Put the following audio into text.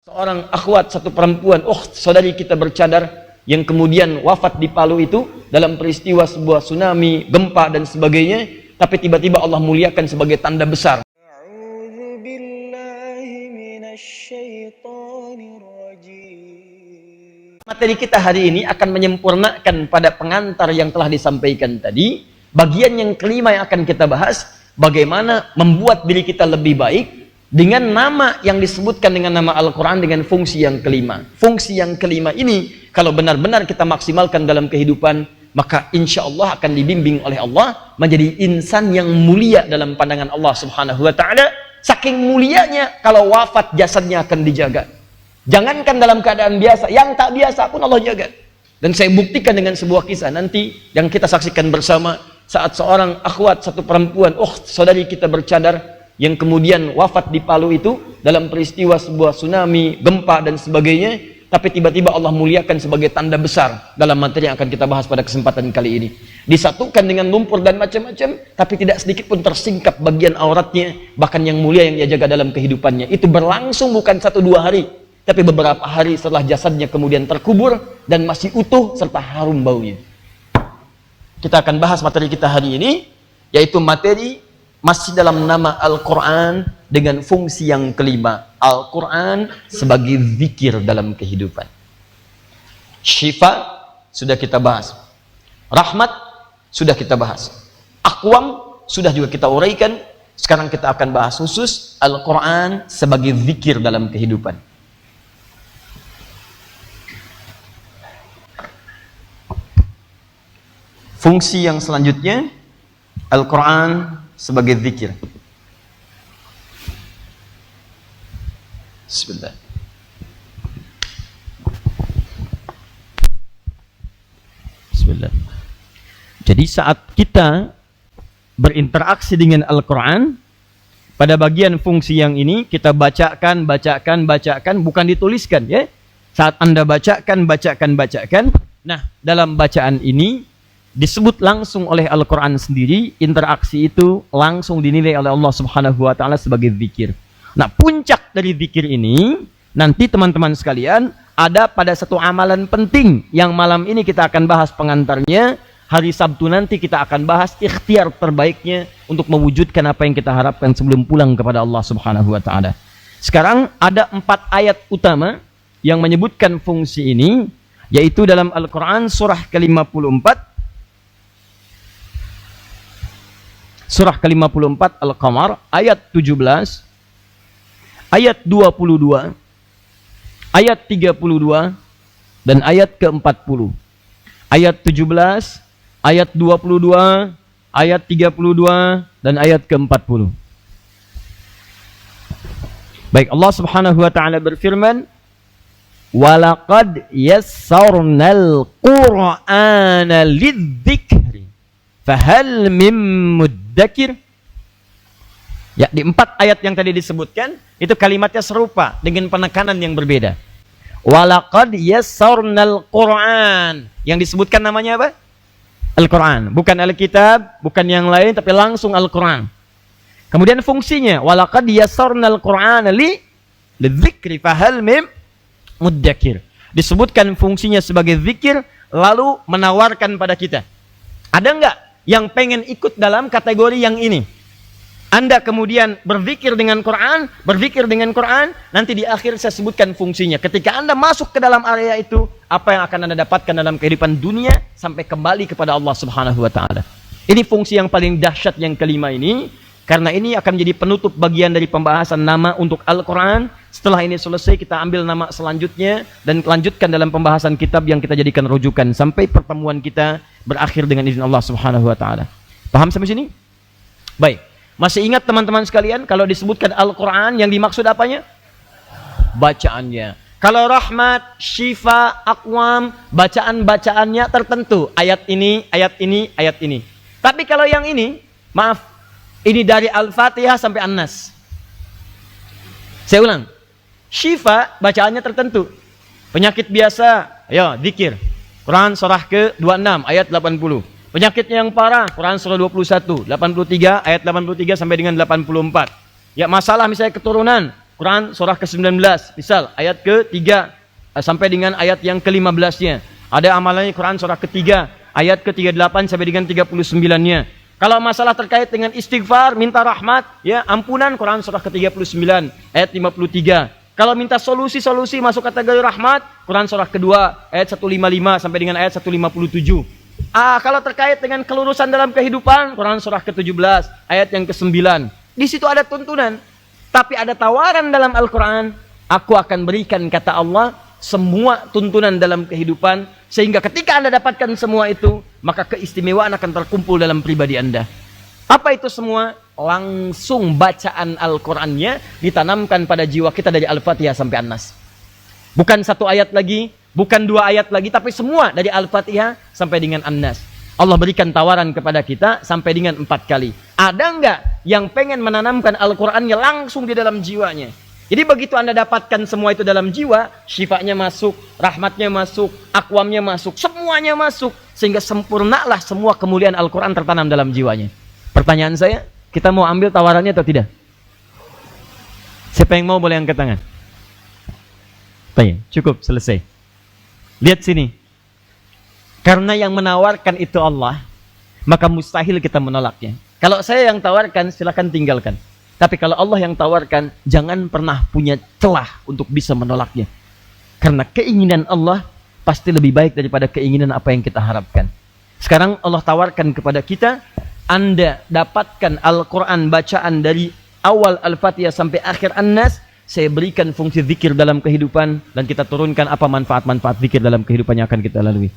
Seorang akhwat, satu perempuan, saudari kita bercadar yang kemudian wafat di Palu itu dalam peristiwa sebuah tsunami, gempa dan sebagainya, tapi tiba-tiba Allah muliakan sebagai tanda besar. Materi kita hari ini akan menyempurnakan pada pengantar yang telah disampaikan tadi. Bagian yang kelima yang akan kita bahas, bagaimana membuat diri kita lebih baik dengan nama yang disebutkan dengan nama Al-Quran dengan fungsi yang kelima. Fungsi yang kelima ini kalau benar-benar kita maksimalkan dalam kehidupan, maka insya Allah akan dibimbing oleh Allah menjadi insan yang mulia dalam pandangan Allah Subhanahu wa ta'ala. Saking mulianya, kalau wafat jasadnya akan dijaga. Jangankan dalam keadaan biasa, yang tak biasa pun Allah jaga. Dan saya buktikan dengan sebuah kisah nanti yang kita saksikan bersama, saat seorang akhwat, satu perempuan, saudari kita bercadar yang kemudian wafat di Palu itu dalam peristiwa sebuah tsunami, gempa dan sebagainya, tapi tiba-tiba Allah muliakan sebagai tanda besar dalam materi yang akan kita bahas pada kesempatan kali ini. Disatukan dengan lumpur dan macam-macam, tapi tidak sedikit pun tersingkap bagian auratnya, bahkan yang mulia yang dia jaga dalam kehidupannya. Itu berlangsung bukan 1-2 hari, tapi beberapa hari setelah jasadnya kemudian terkubur dan masih utuh serta harum baunya. Kita akan bahas materi kita hari ini, yaitu materi masih dalam nama Al-Quran dengan fungsi yang kelima. Al-Quran sebagai zikir dalam kehidupan. Syifa sudah kita bahas. Rahmat sudah kita bahas. Aqwam sudah juga kita uraikan. Sekarang kita akan bahas khusus Al-Quran sebagai zikir dalam kehidupan. Fungsi yang selanjutnya, Al-Quran sebagai zikir. Bismillah. Bismillah. Jadi saat kita berinteraksi dengan Al-Quran, pada bagian fungsi yang ini kita bacakan, bukan dituliskan ya. Saat Anda bacakan. Nah, dalam bacaan ini disebut langsung oleh Al-Quran sendiri, interaksi itu langsung dinilai oleh Allah Subhanahu wa ta'ala sebagai zikir. Nah, puncak dari zikir ini, nanti teman-teman sekalian, ada pada satu amalan penting yang malam ini kita akan bahas pengantarnya. Hari Sabtu nanti kita akan bahas ikhtiar terbaiknya untuk mewujudkan apa yang kita harapkan sebelum pulang kepada Allah Subhanahu wa ta'ala. Sekarang ada 4 ayat utama yang menyebutkan fungsi ini, yaitu dalam Al-Quran surah ke-54, surah ke-54 Al-Qamar ayat 17, ayat 22, ayat 32 dan ayat ke-40. Ayat 17, ayat 22, ayat 32 dan ayat ke-40. Baik, Allah Subhanahu wa ta'ala berfirman, "Walaqad yassarnal Qur'ana lidzikri fahal mim muddakir." Ya, di 4 ayat yang tadi disebutkan itu kalimatnya serupa dengan penekanan yang berbeda. Walaqad yassarnal Qur'an, yang disebutkan namanya apa? Al-Quran, bukan Alkitab, bukan yang lain, tapi langsung Al-Quran. Kemudian fungsinya walaqad yassarnal Qur'ana lidzikri fahal mim muddakir. Disebutkan fungsinya sebagai zikir, lalu menawarkan pada kita, ada enggak yang pengen ikut dalam kategori yang ini? Anda kemudian berzikir dengan Quran, nanti di akhir saya sebutkan fungsinya. Ketika Anda masuk ke dalam area itu, apa yang akan Anda dapatkan dalam kehidupan dunia sampai kembali kepada Allah Subhanahu wa ta'ala. Ini fungsi yang paling dahsyat yang kelima ini, karena ini akan menjadi penutup bagian dari pembahasan nama untuk Al-Quran. Setelah ini selesai, kita ambil nama selanjutnya dan lanjutkan dalam pembahasan kitab yang kita jadikan rujukan sampai pertemuan kita berakhir dengan izin Allah Subhanahu wa ta'ala. Paham sampai sini? Baik. Masih ingat teman-teman sekalian, kalau disebutkan Al-Quran yang dimaksud apanya? Bacaannya. Kalau rahmat, syifa, aqwam, bacaan-bacaannya tertentu. Ayat ini, ayat ini, ayat ini. Tapi kalau yang ini, maaf, ini dari Al-Fatihah sampai An-Nas. Saya ulang. Syifa, bacaannya tertentu. Penyakit biasa, ayo, zikir. Quran surah ke-26, ayat 80. Penyakitnya yang parah, Quran surah 21, 83, ayat 83 sampai dengan 84. Ya, masalah misalnya keturunan, Quran surah ke-19, misal ayat ke-3 sampai dengan ayat yang ke-15-nya. Ada amalannya Quran surah ke-3, ayat ke-38 sampai dengan 39-nya. Kalau masalah terkait dengan istighfar, minta rahmat, ya ampunan, Quran surah ke-39, ayat 53. Kalau minta solusi-solusi masuk kategori rahmat, Quran surah kedua, ayat 155 sampai dengan ayat 157. Kalau terkait dengan kelurusan dalam kehidupan, Quran surah ke-17, ayat yang ke-9. Di situ ada tuntunan. Tapi ada tawaran dalam Al-Quran, aku akan berikan, kata Allah, semua tuntunan dalam kehidupan, sehingga ketika Anda dapatkan semua itu, maka keistimewaan akan terkumpul dalam pribadi Anda. Apa itu semua? Langsung bacaan Al-Qurannya ditanamkan pada jiwa kita dari Al-Fatihah sampai An-Nas. Bukan satu ayat lagi, bukan dua ayat lagi, tapi semua dari Al-Fatihah sampai dengan An-Nas. Allah berikan tawaran kepada kita sampai dengan 4 kali. Ada enggak yang pengen menanamkan Al-Qurannya langsung di dalam jiwanya? Jadi begitu Anda dapatkan semua itu dalam jiwa, syifanya masuk, rahmatnya masuk, akwamnya masuk, semuanya masuk. Sehingga sempurnalah semua kemuliaan Al-Quran tertanam dalam jiwanya. Pertanyaan saya, kita mau ambil tawarannya atau tidak? Siapa yang mau boleh angkat tangan? Baik, cukup, selesai. Lihat sini. Karena yang menawarkan itu Allah, maka mustahil kita menolaknya. Kalau saya yang tawarkan, silakan tinggalkan. Tapi kalau Allah yang tawarkan, jangan pernah punya celah untuk bisa menolaknya. Karena keinginan Allah pasti lebih baik daripada keinginan apa yang kita harapkan. Sekarang Allah tawarkan kepada kita, Anda dapatkan Al-Quran bacaan dari awal Al-Fatihah sampai akhir An-Nas, saya berikan fungsi zikir dalam kehidupan, dan kita turunkan apa manfaat-manfaat zikir dalam kehidupan yang akan kita lalui.